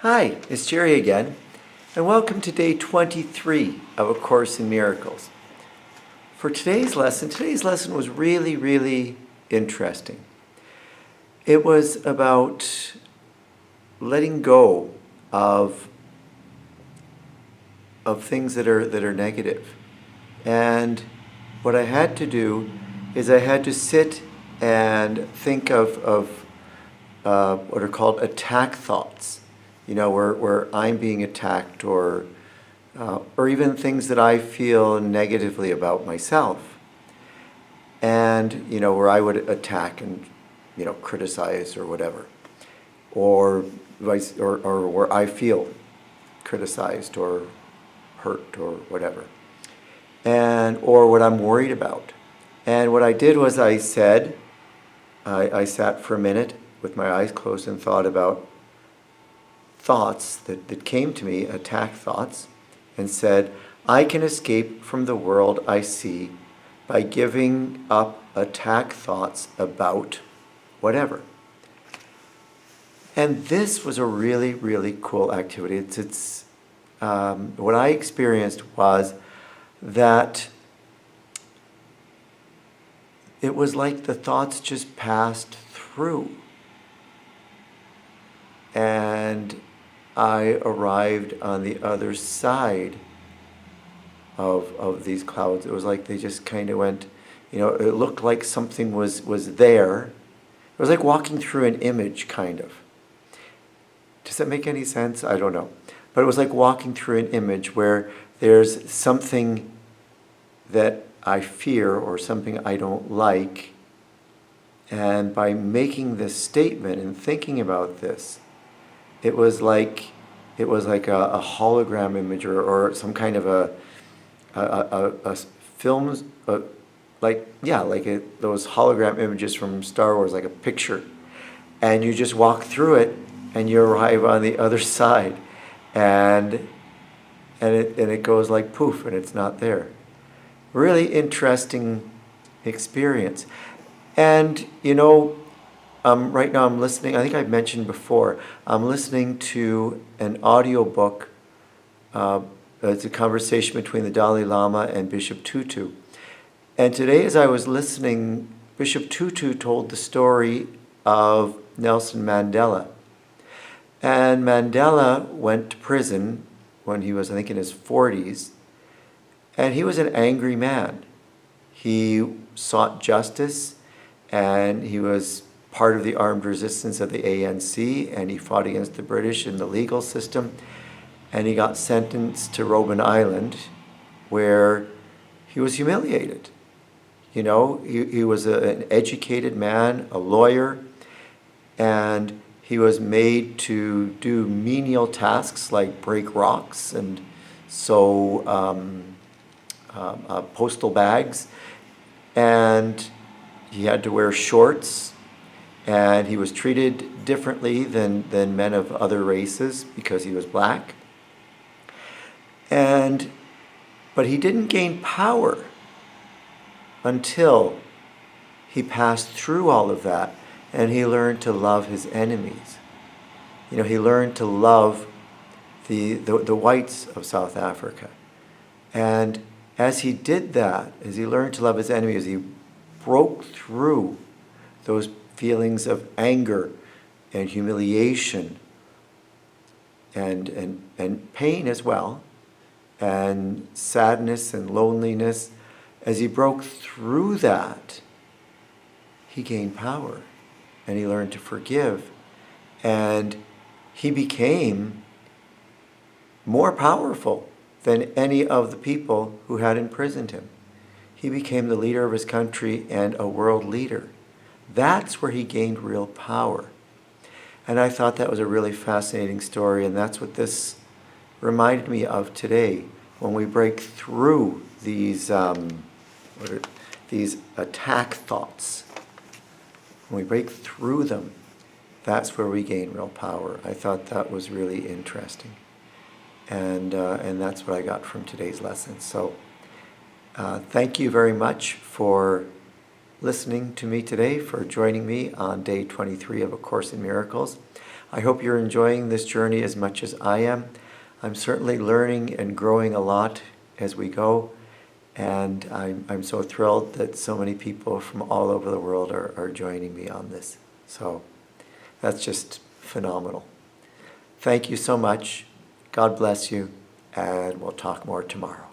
Hi, it's Gerry again, and welcome to day 23 of A Course in Miracles. For today's lesson was really interesting. It was about letting go of things that are negative. And what I had to do is I had to sit and think of what are called attack thoughts. You know, where I'm being attacked, or even things that I feel negatively about myself, and where I would attack and criticize or whatever, or where I feel criticized or hurt or whatever, or what I'm worried about. And what I did was I sat for a minute with my eyes closed and thought about thoughts that came to me, attack thoughts, and said, I can escape from the world I see by giving up attack thoughts about whatever. And this was a really cool activity. It's what I experienced was that it was like the thoughts just passed through. And I arrived on the other side of these clouds. It was like they just kind of went, it looked like something was there. It was like walking through an image, kind of. Does that make any sense? I don't know. But it was like walking through an image where there's something that I fear or something I don't like. And by making this statement and thinking about this, it was like a hologram image or some kind of a film, those hologram images from Star Wars, like a picture. And you just walk through it and you arrive on the other side. And it goes like poof, and it's not there. Really interesting experience. And right now I'm listening, I think I've mentioned before, I'm listening to an audiobook. It's a conversation between the Dalai Lama and Bishop Tutu. And today as I was listening, Bishop Tutu told the story of Nelson Mandela. And Mandela went to prison when he was, I think, in his 40s. And he was an angry man. He sought justice, and he was part of the armed resistance of the ANC, and he fought against the British in the legal system, and he got sentenced to Robben Island, where he was humiliated. He was an educated man, a lawyer, and he was made to do menial tasks like break rocks and sew postal bags, and he had to wear shorts. And he was treated differently than men of other races because he was black. But he didn't gain power until he passed through all of that and he learned to love his enemies. He learned to love the whites of South Africa. And as he did that, as he learned to love his enemies, he broke through those feelings of anger and humiliation and pain as well, and sadness and loneliness. As he broke through that, he gained power and he learned to forgive, and he became more powerful than any of the people who had imprisoned him. He became the leader of his country and a world leader. That's where he gained real power. And I thought that was a really fascinating story, and that's what this reminded me of today. When we break through these attack thoughts, when we break through them, that's where we gain real power. I thought that was really interesting. And that's what I got from today's lesson. So thank you very much for listening to me today, for joining me on day 23 of A Course in Miracles. I hope you're enjoying this journey as much as I am. I'm certainly learning and growing a lot as we go, and I'm so thrilled that so many people from all over the world are joining me on this. So that's just phenomenal. Thank you so much. God bless you, and we'll talk more tomorrow.